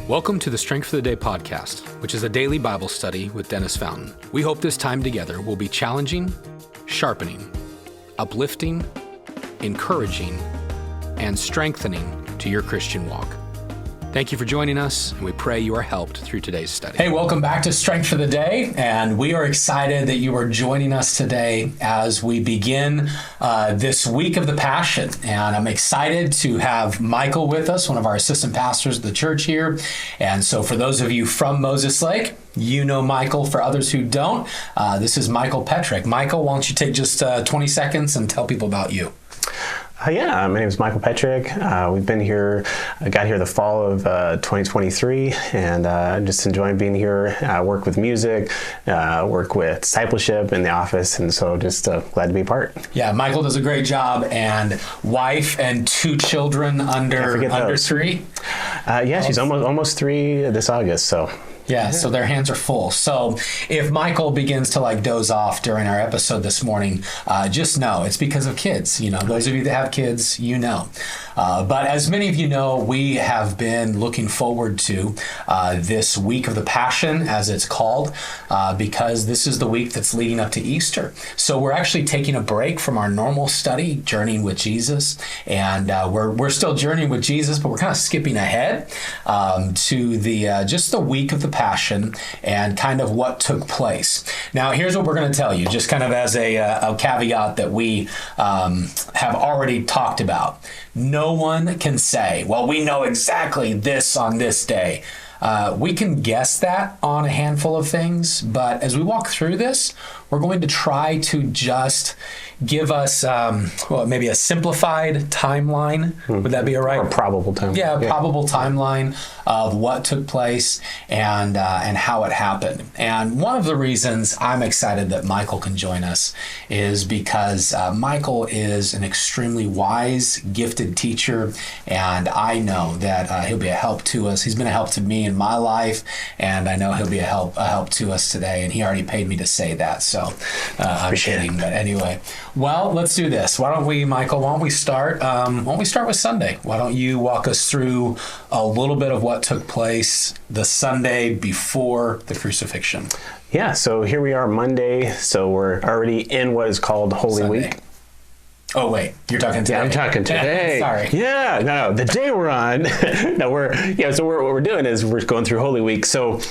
Welcome to the Strength for the Day podcast, which is a daily Bible study with Dennis Fountain. We hope this time together will be challenging, sharpening, uplifting, encouraging, and strengthening to your Christian walk. Thank you for joining us, and we pray you are helped through today's study. Hey, welcome back to Strength for the Day, and we are excited that you are joining us today as we begin this week of the Passion. And I'm excited to have Michael with us, one of our assistant pastors at the church here. And so for those of you from Moses Lake, you know Michael. For others who don't, this is Michael Petrick. Michael, why don't you take just 20 seconds and tell people about you? My name is Michael Petrick. We've been here, I got here the fall of 2023, and I'm just enjoying being here. Work with music, work with discipleship in the office, and so just glad to be a part. Yeah, Michael does a great job, and wife and 2 children under 3. She's almost 3 this August, so. Yeah, so their hands are full. So if Michael begins to doze off during our episode this morning, just know it's because of kids. You know, those of you that have kids, you know. But as many of you know, we have been looking forward to this week of the Passion, as it's called, because this is the week that's leading up to Easter. So we're actually taking a break from our normal study, Journeying with Jesus, and we're still journeying with Jesus, but we're kind of skipping ahead to the just the week of the Passion and kind of what took place. Now, here's what we're going to tell you, just kind of as a caveat that we have already talked about. No one can say, well, we know exactly this on this day. We can guess that on a handful of things, but as we walk through this, we're going to try to just give us maybe a simplified timeline. Would that be all right? Or a probable timeline. Yeah, probable timeline of what took place and how it happened. And one of the reasons I'm excited that Michael can join us is because Michael is an extremely wise, gifted teacher, and I know that he'll be a help to us. He's been a help to me in my life, and I know he'll be a help to us today, and he already paid me to say that, so I'm kidding. But anyway, well, let's do this. Why don't we, Michael, start with Sunday? Why don't you walk us through a little bit of what took place the Sunday before the crucifixion? Yeah, so here we are Monday, so we're already in what is called Holy Sunday. Week. Oh, wait, you're talking today. Yeah, I'm talking today. Sorry. Yeah, no, the day we're on. So what we're doing is we're going through Holy Week. So,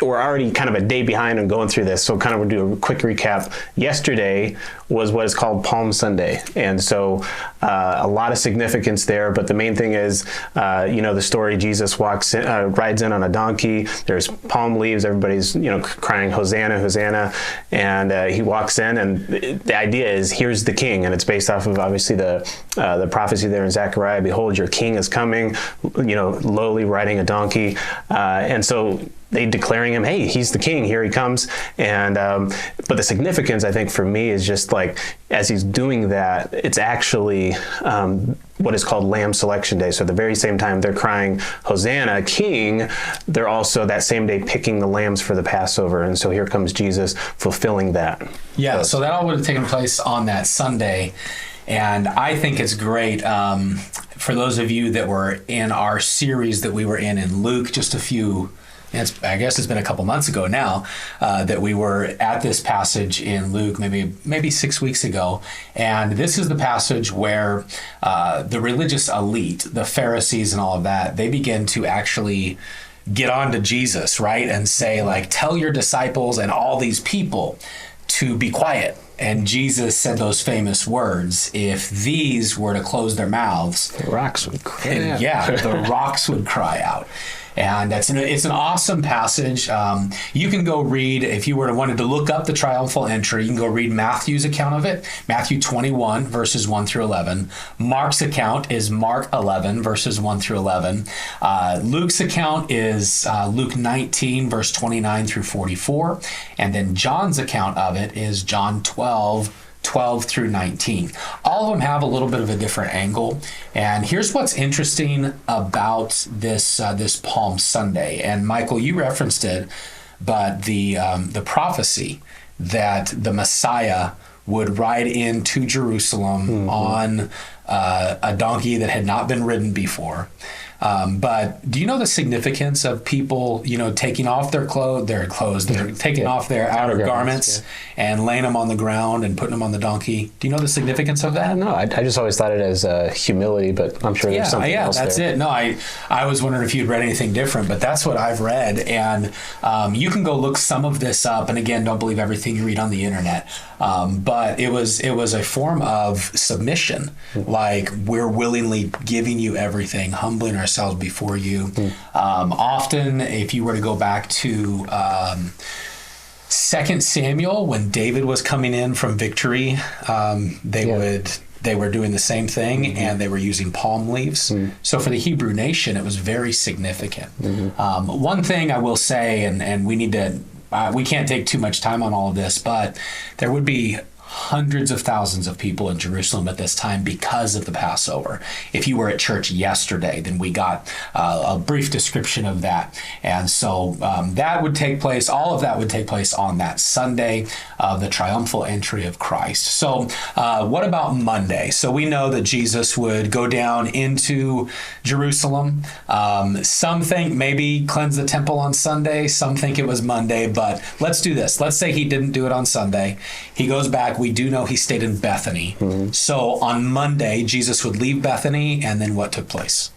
we're already kind of a day behind on going through this, so kind of we'll do a quick recap. Yesterday was what is called Palm Sunday, and so a lot of significance there, but the main thing is, the story, Jesus rides in on a donkey, there's palm leaves, everybody's, crying, Hosanna, Hosanna, and he walks in, and the idea is, here's the king, and it's based off of, obviously, the prophecy there in Zechariah, behold, your king is coming, lowly riding a donkey, and so they declaring him, hey, he's the king, here he comes. And but the significance, I think, for me is just as he's doing that, it's actually what is called Lamb Selection Day. So at the very same time they're crying, Hosanna, King, they're also that same day picking the lambs for the Passover. And so here comes Jesus fulfilling that. Yeah, so that all would have taken place on that Sunday. And I think it's great for those of you that were in our series that we were in Luke just I guess it's been a couple months ago now that we were at this passage in Luke, maybe 6 weeks ago. And this is the passage where the religious elite, the Pharisees and all of that, they begin to actually get on to Jesus, right? And say, tell your disciples and all these people to be quiet. And Jesus said those famous words, if these were to close their mouths, the rocks would cry out. Yeah, the rocks would cry out. And it's an awesome passage. You can go read, if you wanted to look up the triumphal entry, you can go read Matthew's account of it, Matthew 21, verses 1 through 11. Mark's account is Mark 11, verses 1 through 11. Luke's account is Luke 19, verse 29 through 44. And then John's account of it is John 12 through 19. All of them have a little bit of a different angle. And here's what's interesting about this Palm Sunday. And Michael, you referenced it, but the prophecy that the Messiah would ride into Jerusalem on a donkey that had not been ridden before. But do you know the significance of people, taking off their clothes, they're taking off their outer garments and laying them on the ground and putting them on the donkey? Do you know the significance of that? No, I just always thought it as humility, but I'm sure there's something else that's there. it. No, I was wondering if you'd read anything different, but that's what I've read. And you can go look some of this up. And again, don't believe everything you read on the internet. But it was a form of submission, like we're willingly giving you everything, humbling ourselves before you. Often, if you were to go back to 2 Samuel, when David was coming in from victory, they were doing the same thing, and they were using palm leaves. So for the Hebrew nation, it was very significant. One thing I will say, and we need to, we can't take too much time on all of this, but there would be hundreds of thousands of people in Jerusalem at this time because of the Passover. If you were at church yesterday, then we got a brief description of that. And so that would take place, all of that would take place on that Sunday of the triumphal entry of Christ. So what about Monday? So we know that Jesus would go down into Jerusalem. Some think maybe cleanse the temple on Sunday. Some think it was Monday, but let's do this. Let's say he didn't do it on Sunday. He goes back. We do know he stayed in Bethany. So on Monday, Jesus would leave Bethany, and then what took place?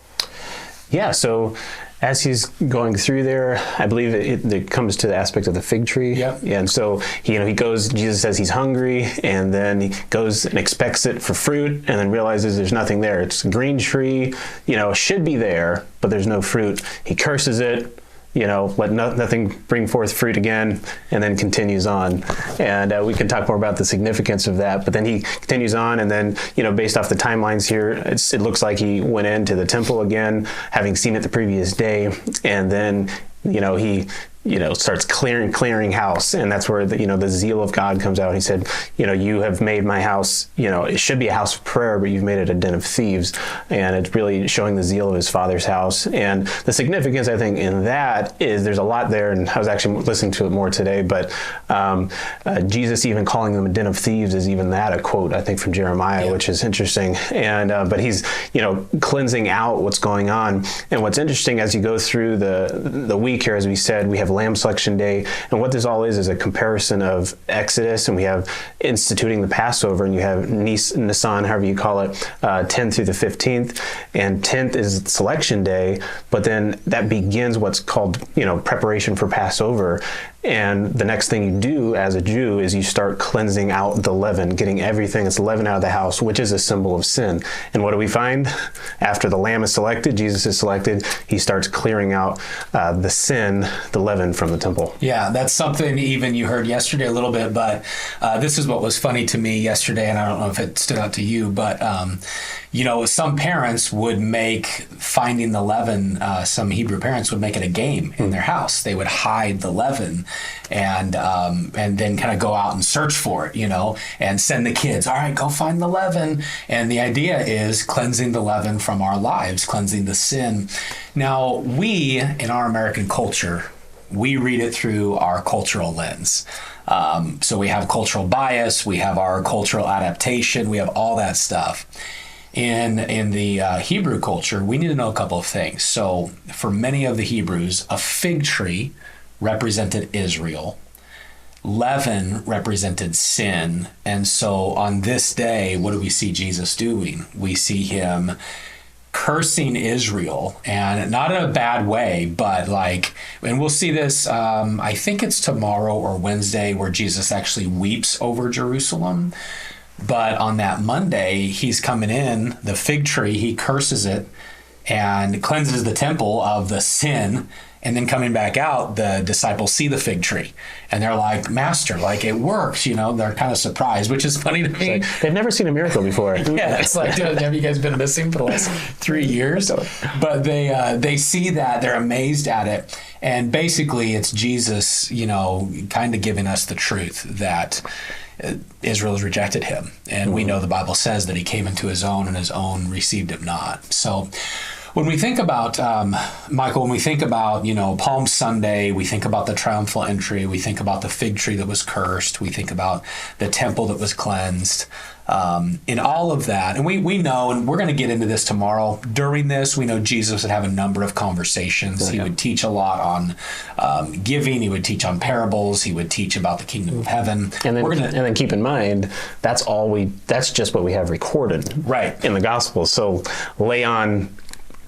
Yeah, so as he's going through there, I believe it comes to the aspect of the fig tree. Yep. And so he goes, Jesus says he's hungry, and then he goes and expects it for fruit, and then realizes there's nothing there. It's a green tree, should be there, but there's no fruit. He curses it, let nothing bring forth fruit again, and then continues on. And we can talk more about the significance of that. But then he continues on, and then, based off the timelines here, it looks like he went into the temple again, having seen it the previous day, and then, he starts clearing house, and that's where the zeal of God comes out. He said, you have made my house, it should be a house of prayer, but you've made it a den of thieves. And it's really showing the zeal of his Father's house. And the significance, I think, in that is there's a lot there, and I was actually listening to it more today, but Jesus even calling them a den of thieves is even that a quote, I think, from Jeremiah, which is interesting. And but he's, cleansing out what's going on. And what's interesting as you go through the week here, as we said, we have Lamb Selection Day, and what this all is a comparison of Exodus, and we have instituting the Passover, and you have Nisan, however you call it, 10th through the 15th, and 10th is Selection Day, but then that begins what's called, preparation for Passover. And the next thing you do as a Jew is you start cleansing out the leaven, getting everything that's leaven out of the house, which is a symbol of sin. And what do we find? After the lamb is selected, Jesus is selected, he starts clearing out the sin, the leaven from the temple. Yeah, that's something even you heard yesterday a little bit, but this is what was funny to me yesterday, and I don't know if it stood out to you, but some parents would make finding the leaven, some Hebrew parents would make it a game in their house. They would hide the leaven and then kind of go out and search for it, and send the kids, all right, go find the leaven. And the idea is cleansing the leaven from our lives, cleansing the sin. Now, we, in our American culture, we read it through our cultural lens. So we have cultural bias, we have our cultural adaptation, we have all that stuff. In the Hebrew culture, we need to know a couple of things. So for many of the Hebrews, a fig tree represented Israel. Leaven represented sin. And so on this day, what do we see Jesus doing? We see him cursing Israel, and not in a bad way, but and we'll see this, I think it's tomorrow or Wednesday, where Jesus actually weeps over Jerusalem. But on that Monday, he's coming in, the fig tree, he curses it and cleanses the temple of the sin. And then coming back out, the disciples see the fig tree and they're like, Master, it works, they're kind of surprised, which is funny to me. They've never seen a miracle before. Yeah, it's like, have you guys been missing for the last 3 years? But they see that, they're amazed at it. And basically it's Jesus, kind of giving us the truth that Israel has rejected him. And we know the Bible says that he came into his own and his own received him not. So when we think about, Michael, when we think about, Palm Sunday, we think about the triumphal entry, we think about the fig tree that was cursed, we think about the temple that was cleansed. in all of that. And we know, and we're going to get into this tomorrow, during this, we know Jesus would have a number of conversations. He would teach a lot on giving. He would teach on parables. He would teach about the kingdom of heaven. And then keep in mind, that's just what we have recorded in the Gospels. So lay on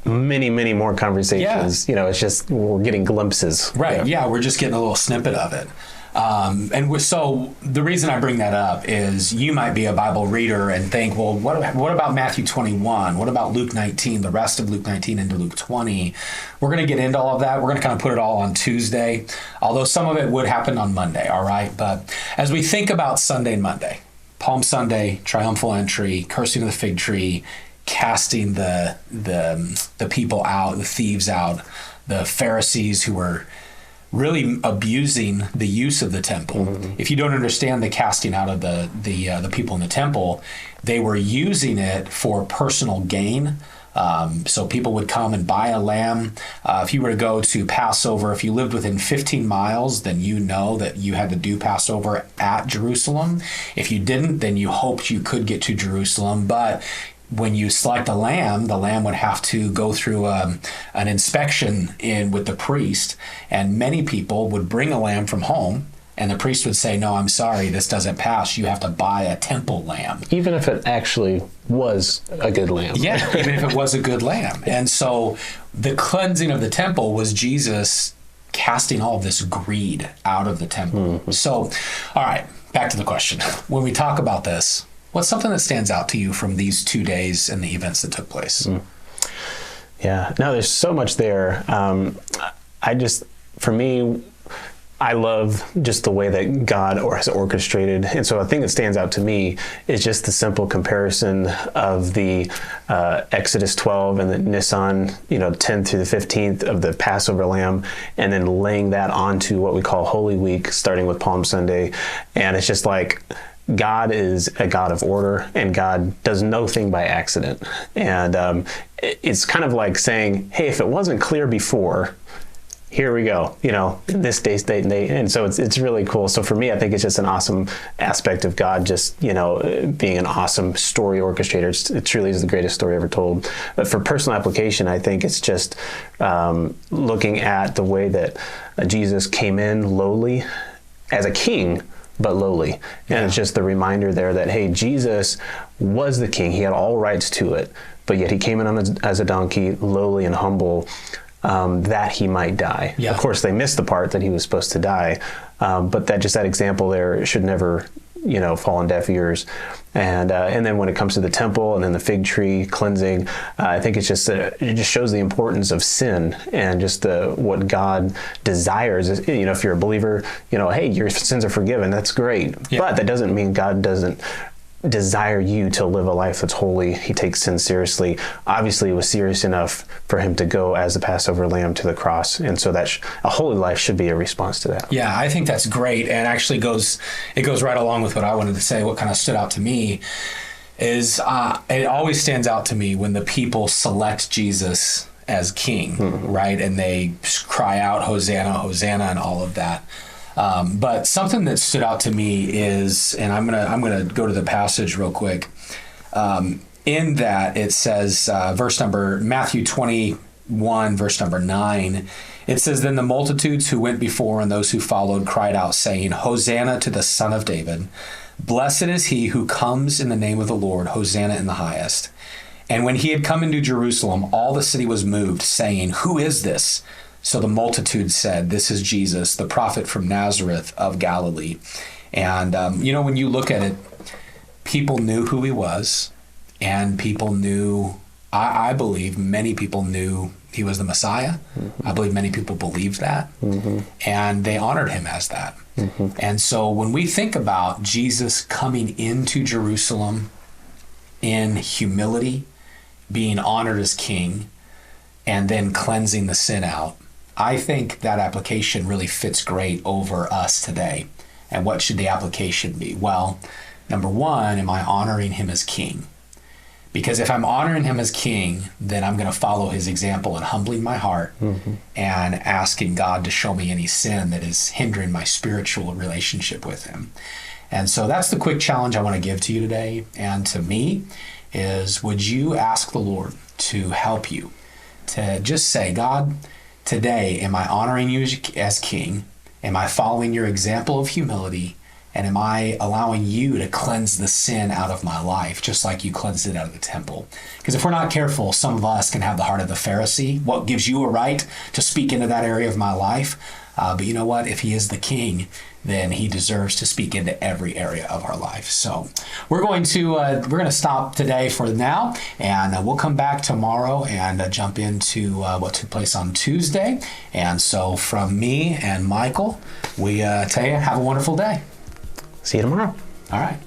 many, many more conversations. It's just we're getting glimpses. Right. Yeah, we're just getting a little snippet of it. So the reason I bring that up is you might be a Bible reader and think, well, what about Matthew 21? What about Luke 19, the rest of Luke 19 into Luke 20? We're going to get into all of that. We're going to kind of put it all on Tuesday, although some of it would happen on Monday, all right? But as we think about Sunday and Monday, Palm Sunday, triumphal entry, cursing of the fig tree, casting the people out, the thieves out, the Pharisees who were really abusing the use of the temple. Mm-hmm. If you don't understand the casting out of the people in the temple, they were using it for personal gain. So people would come and buy a lamb. If you were to go to Passover, if you lived within 15 miles, then you know that you had to do Passover at Jerusalem. If you didn't, then you hoped you could get to Jerusalem. But when you select a lamb, the lamb would have to go through an inspection with the priest, and many people would bring a lamb from home, and the priest would say, no, I'm sorry, this doesn't pass. You have to buy a temple lamb. Even if it actually was a good lamb. Yeah, even if it was a good lamb. And so the cleansing of the temple was Jesus casting all of this greed out of the temple. Mm-hmm. So, all right, back to the question. When we talk about this, what's something that stands out to you from these 2 days and the events that took place? Yeah, no, there's so much there. For me, I love just the way that God has orchestrated. And so a thing that stands out to me is just the simple comparison of the Exodus 12 and the Nisan, 10 through the 15th of the Passover lamb, and then laying that onto what we call Holy Week, starting with Palm Sunday. And it's just like, God is a God of order, and God does no thing by accident. And it's kind of like saying, hey, if it wasn't clear before, here we go, this day's date and date. And so it's really cool. So for me, I think it's just an awesome aspect of God just, being an awesome story orchestrator. It truly is the greatest story ever told. But for personal application, I think it's just looking at the way that Jesus came in lowly as a king, but lowly. And it's just the reminder there that, hey, Jesus was the king. He had all rights to it, but yet he came in as a donkey, lowly and humble, that he might die. Yeah. Of course, they missed the part that he was supposed to die, but that example there should never, fall on deaf ears. And then when it comes to the temple and then the fig tree cleansing, I think it just shows the importance of sin and just what God desires. If you're a believer, hey, your sins are forgiven. That's great. Yeah. But that doesn't mean God doesn't desire you to live a life that's holy. He takes sin seriously. Obviously, it was serious enough for him to go as the Passover lamb to the cross. And so that a holy life should be a response to that. Yeah, I think that's great. And actually goes right along with what I wanted to say. What kind of stood out to me is it always stands out to me when the people select Jesus as king, right? And they cry out, Hosanna, Hosanna, and all of that. But something that stood out to me is, and I'm gonna go to the passage real quick. In that it says, Matthew 21, verse number 9, it says, "Then the multitudes who went before and those who followed cried out, saying, Hosanna to the Son of David. Blessed is he who comes in the name of the Lord. Hosanna in the highest. And when he had come into Jerusalem, all the city was moved, saying, Who is this? So the multitude said, This is Jesus, the prophet from Nazareth of Galilee." And, when you look at it, people knew who he was, and people knew, I believe many people knew he was the Messiah. Mm-hmm. I believe many people believed that, and they honored him as that. Mm-hmm. And so when we think about Jesus coming into Jerusalem in humility, being honored as king, and then cleansing the sin out, I think that application really fits great over us today. And what should the application be? Well, number one, am I honoring him as king? Because if I'm honoring him as king, then I'm going to follow his example in humbling my heart and asking God to show me any sin that is hindering my spiritual relationship with him. And so that's the quick challenge I want to give to you today and to me is, would you ask the Lord to help you to just say, God, today, am I honoring you as King? Am I following your example of humility? And am I allowing you to cleanse the sin out of my life, just like you cleansed it out of the temple? Because if we're not careful, some of us can have the heart of the Pharisee. What gives you a right to speak into that area of my life? But you know what? If he is the King, then he deserves to speak into every area of our life. So we're going to stop today for now, and we'll come back tomorrow and jump into what took place on Tuesday. And so from me and Michael, we tell you, have a wonderful day. See you tomorrow. All right.